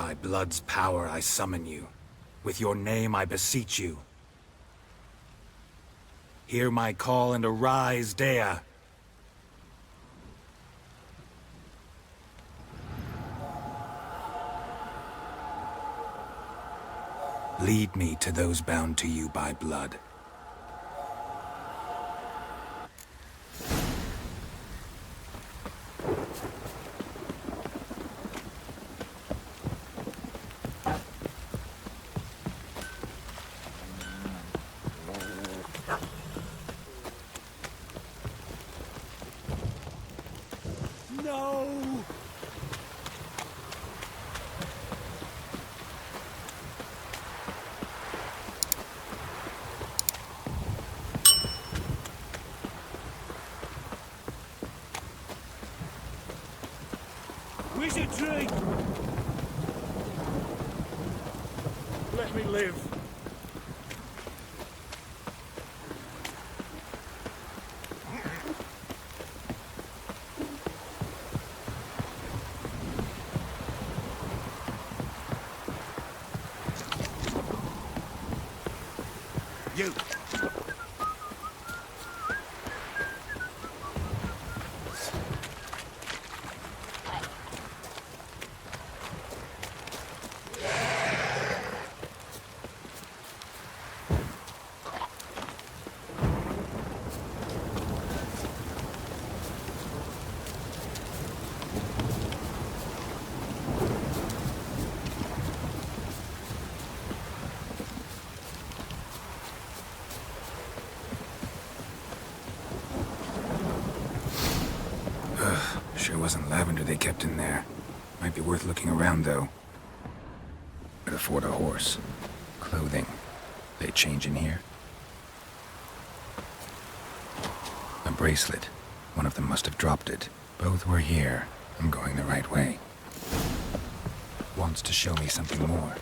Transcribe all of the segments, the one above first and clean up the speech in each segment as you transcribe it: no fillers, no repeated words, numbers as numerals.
By blood's power I summon you. With your name I beseech you. Hear my call and arise, Dea. Lead me to those bound to you by blood. No! Wizard tree! Let me live. You! Sure wasn't lavender they kept in there. Might be worth looking around, though. Could afford a horse. Clothing. They change in here? A bracelet. One of them must have dropped it. Both were here. I'm going the right way. Wants to show me something more.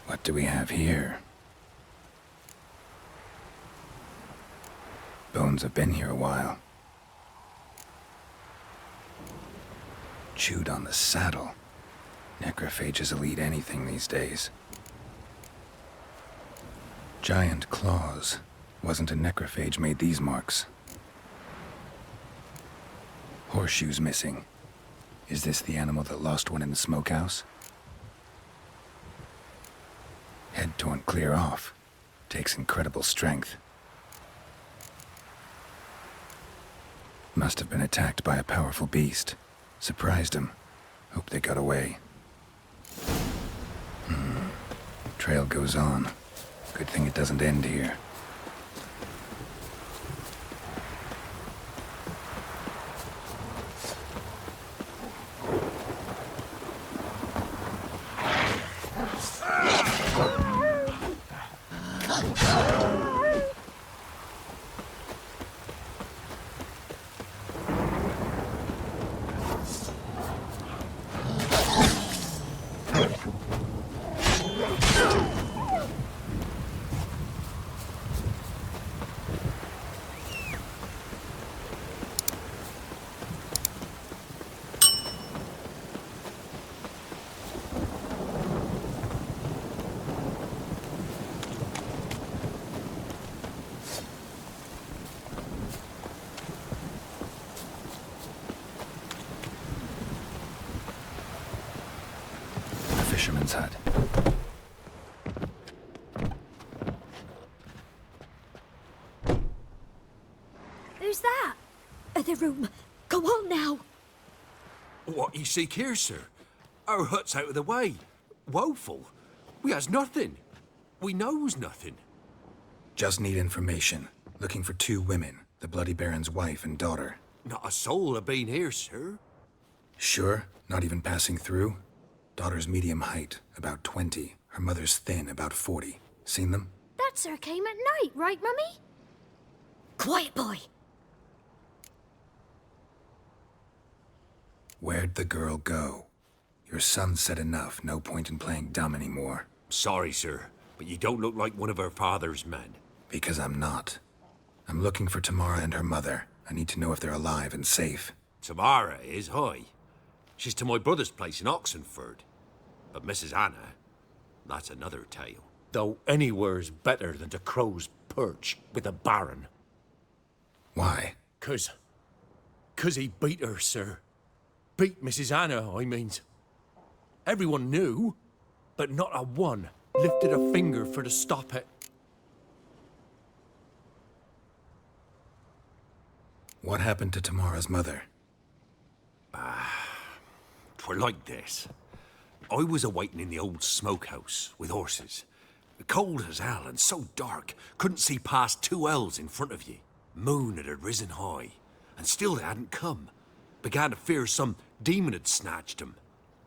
What do we have here? Bones have been here a while. Chewed on the saddle. Necrophages will eat anything these days. Giant claws. Wasn't a necrophage made these marks. Horseshoes missing. Is this the animal that lost one in the smokehouse? Head torn clear off. Takes incredible strength. Must have been attacked by a powerful beast. Surprised him. Hope they got away. Trail goes on. Good thing it doesn't end here. Fisherman's hut. Who's that? The room. Go on now. What you seek here, sir? Our hut's out of the way. Woeful. We has nothing. We knows nothing. Just need information. Looking for 2 women, the Bloody Baron's wife and daughter. Not a soul have been here, sir. Sure? Not even passing through? Daughter's medium height, about 20. Her mother's thin, about 40. Seen them? That sir came at night, right, Mummy? Quiet, boy. Where'd the girl go? Your son said enough, no point in playing dumb anymore. Sorry, sir, but you don't look like one of our father's men. Because I'm not. I'm looking for Tamara and her mother. I need to know if they're alive and safe. Tamara is, hi. She's to my brother's place in Oxenford. But Mrs. Anna, that's another tale. Though anywhere's better than the Crow's Perch with the Baron. Why? 'Cause he beat her, sir. Beat Mrs. Anna, I means. Everyone knew, but not a one lifted a finger for to stop it. What happened to Tamara's mother? 'Twere like this. I was awaiting in the old smokehouse with horses. Cold as hell and so dark, couldn't see past 2 ells in front of ye. Moon had risen high, and still they hadn't come. Began to fear some demon had snatched them.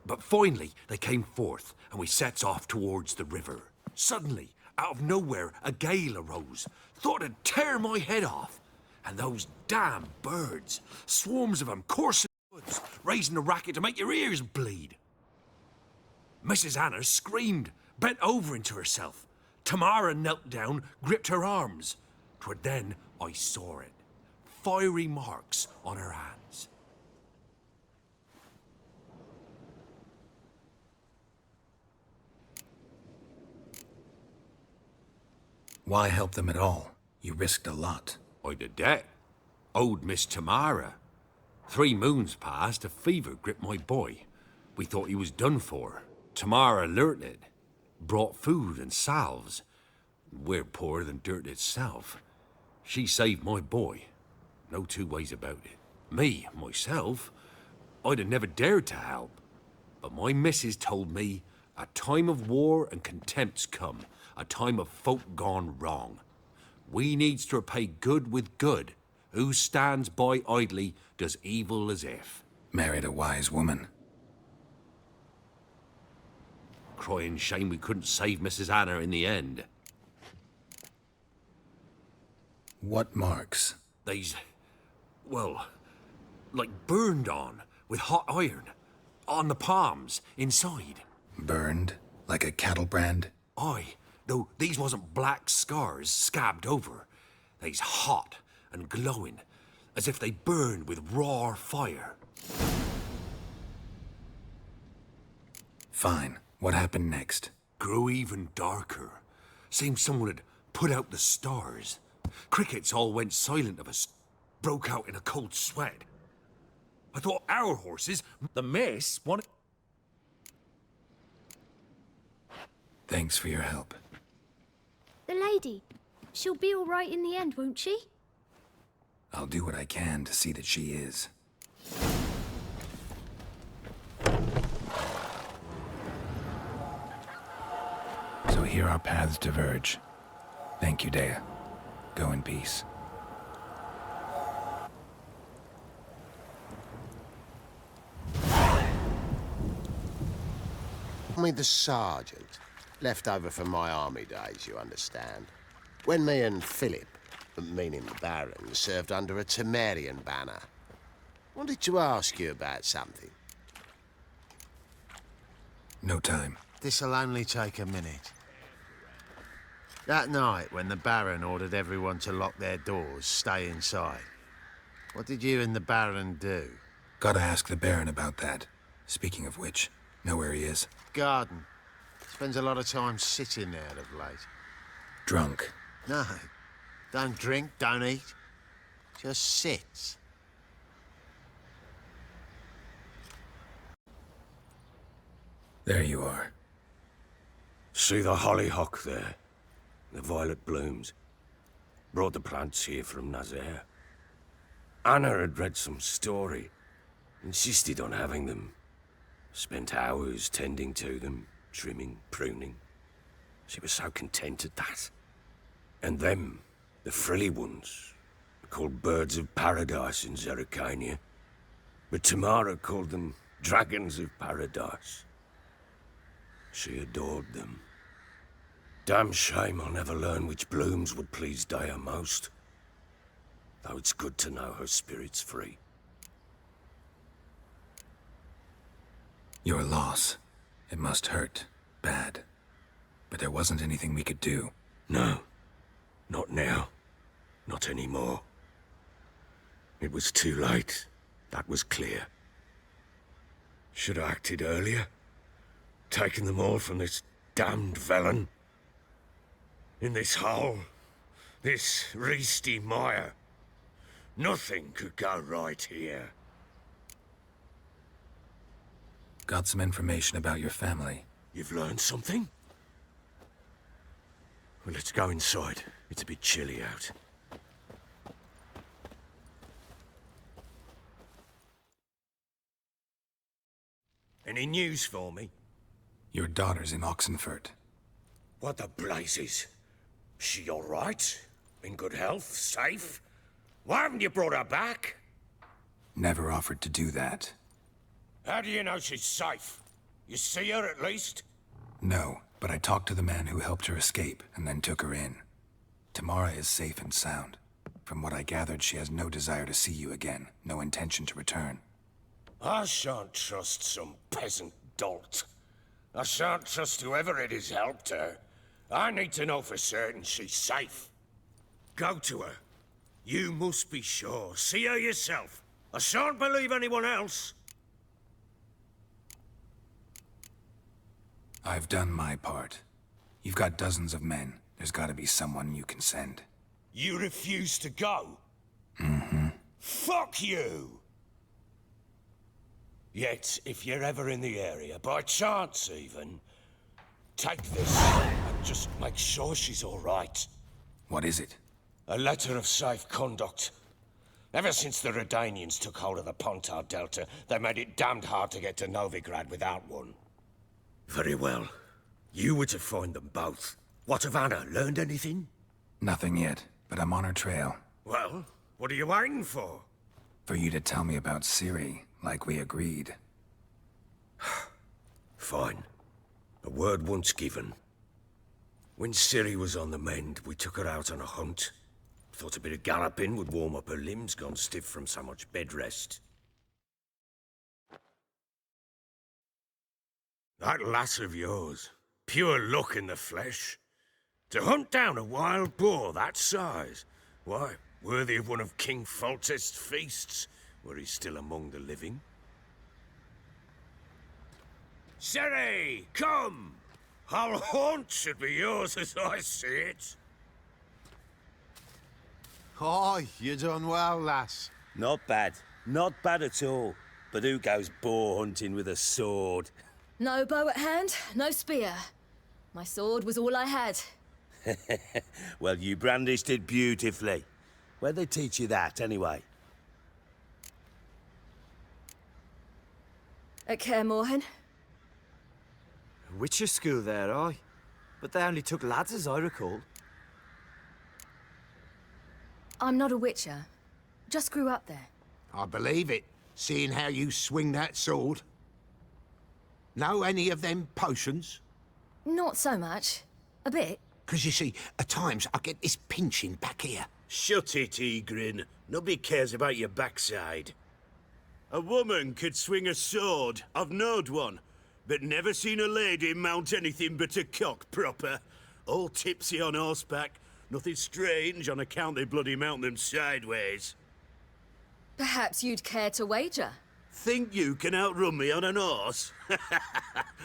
But finally they came forth, and we sets off towards the river. Suddenly, out of nowhere, a gale arose. Thought it'd tear my head off. And those damn birds, swarms of them, coursing the woods, raising a racket to make your ears bleed. Mrs. Anna screamed, bent over into herself. Tamara knelt down, gripped her arms. 'Twere then I saw it. Fiery marks on her hands. Why help them at all? You risked a lot. I'd a debt. Owed Miss Tamara. 3 moons passed, a fever gripped my boy. We thought he was done for. Tamara learnt it. Brought food and salves. We're poorer than dirt itself. She saved my boy. No 2 ways about it. Me, myself, I'd have never dared to help. But my missus told me a time of war and contempt's come. A time of folk gone wrong. We needs to repay good with good. Who stands by idly does evil as if. Married a wise woman. Crying shame we couldn't save Mrs. Anna in the end. What marks? They's, well, like burned on with hot iron. On the palms, inside. Burned? Like a cattle brand? Aye, though these wasn't black scars scabbed over. They's hot and glowing, as if they burned with raw fire. Fine. What happened next? Grew even darker. Seemed someone had put out the stars. Crickets all went silent of us. Broke out in a cold sweat. I thought our horses, the mess, wanted... Thanks for your help. The lady. She'll be all right in the end, won't she? I'll do what I can to see that she is. So here our paths diverge. Thank you, Dea. Go in peace. Me the sergeant. Left over from my army days, you understand. When me and Philip, meaning the Baron, served under a Temerian banner. Wanted to ask you about something. No time. This'll only take a minute. That night, when the Baron ordered everyone to lock their doors, stay inside, what did you and the Baron do? Gotta ask the Baron about that. Speaking of which, know where he is? Garden. Spends a lot of time sitting there of late. Drunk. No. Don't drink, don't eat. Just sits. There you are. See the hollyhock there? The violet blooms. Brought the plants here from Nazaire. Anna had read some story. Insisted on having them. Spent hours tending to them, trimming, pruning. She was so content at that. And them, the frilly ones, called birds of paradise in Zerrikania. But Tamara called them dragons of paradise. She adored them. Damn shame I'll never learn which blooms would please Daya most. Though it's good to know her spirit's free. Your loss. It must hurt. Bad. But there wasn't anything we could do. No. Not now. Not anymore. It was too late. That was clear. Should have acted earlier. Taken them all from this damned villain. In this hole. This reesty mire. Nothing could go right here. Got some information about your family. You've learned something? Well, let's go inside. It's a bit chilly out. Any news for me? Your daughter's in Oxenfurt. What the blazes? She all right? In good health? Safe? Why haven't you brought her back? Never offered to do that. How do you know she's safe? You see her at least? No, but I talked to the man who helped her escape and then took her in. Tamara is safe and sound. From what I gathered, she has no desire to see you again, no intention to return. I shan't trust some peasant dolt. I shan't trust whoever it is helped her. I need to know for certain she's safe. Go to her. You must be sure. See her yourself. I shan't believe anyone else. I've done my part. You've got dozens of men. There's gotta be someone you can send. You refuse to go? Mm-hmm. Fuck you! Yet, if you're ever in the area, by chance even, take this and just make sure she's all right. What is it? A letter of safe conduct. Ever since the Redanians took hold of the Pontar Delta, they made it damned hard to get to Novigrad without one. Very well. You were to find them both. What of Anna? Learned anything? Nothing yet, but I'm on her trail. Well, what are you waiting for? For you to tell me about Ciri, like we agreed. Fine. A word once given. When Ciri was on the mend, we took her out on a hunt. Thought a bit of galloping would warm up her limbs gone stiff from so much bed rest. That lass of yours, pure luck in the flesh. To hunt down a wild boar that size, why, worthy of one of King Foltest's feasts, were he still among the living. Ciri, come! Our haunt should be yours as I see it. Aye, you done well, lass. Not bad. Not bad at all. But who goes boar hunting with a sword? No bow at hand, no spear. My sword was all I had. Well, you brandished it beautifully. Where'd they teach you that, anyway? At Kaer Morhen. Witcher school there, aye. But they only took lads, as I recall. I'm not a witcher. Just grew up there. I believe it, seeing how you swing that sword. Know any of them potions? Not so much. A bit. 'Cause you see, at times I get this pinching back here. Shut it, Egrin. Nobody cares about your backside. A woman could swing a sword. I've knowed one. But never seen a lady mount anything but a cock proper. All tipsy on horseback. Nothing strange on account they bloody mount them sideways. Perhaps you'd care to wager? Think you can outrun me on an horse?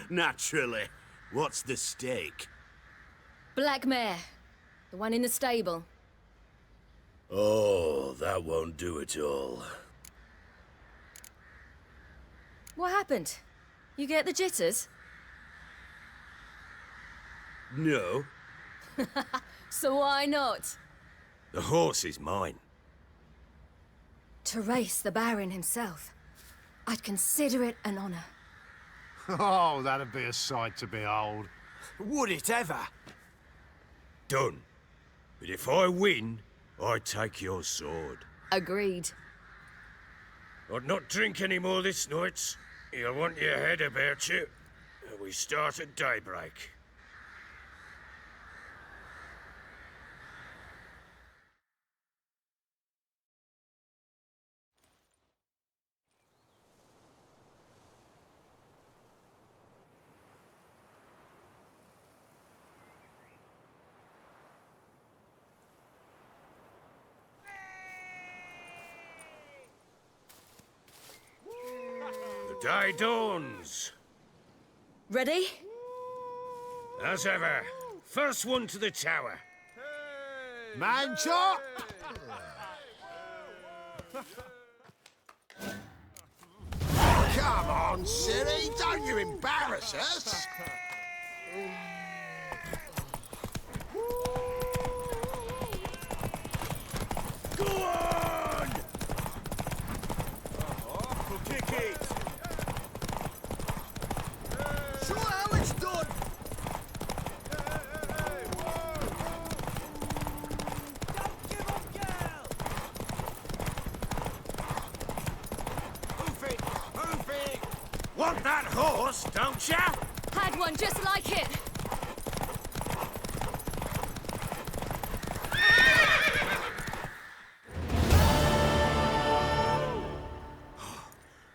Naturally. What's the stake? Black mare. The one in the stable. Oh, that won't do it all. What happened? You get the jitters? No. So why not? The horse is mine. To race the Baron himself, I'd consider it an honor. Oh, that'd be a sight to behold. Would it ever? Done. But if I win, I take your sword. Agreed. I'd not drink any more this night. You'll want your head about you. We start at daybreak. The day dawns. Ready? As ever, first one to the tower. Man chop! Come on, Siri, don't you embarrass us! Go on! We'll kick it. Show how it's done! Want that horse, don't ya? Had one just like it.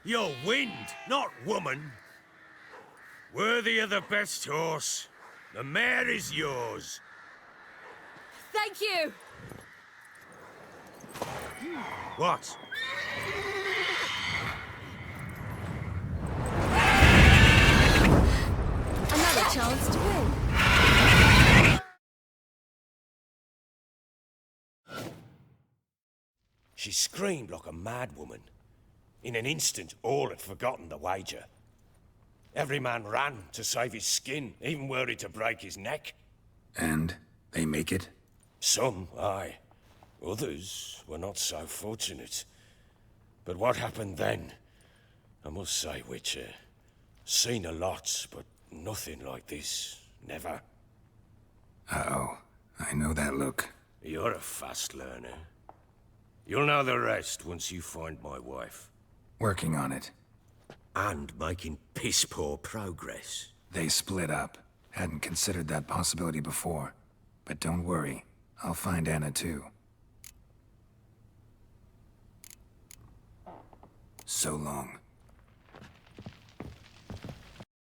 You're wind, not woman. Worthy of the best horse. The mare is yours. Thank you. What? Another chance to win. She screamed like a mad woman. In an instant, all had forgotten the wager. Every man ran to save his skin, even were he to break his neck. And they make it? Some, aye. Others were not so fortunate. But what happened then? I must say, Witcher, seen a lot, but nothing like this. Never. Uh-oh. I know that look. You're a fast learner. You'll know the rest once you find my wife. Working on it. And making piss-poor progress. They split up. Hadn't considered that possibility before. But don't worry. I'll find Anna too. So long.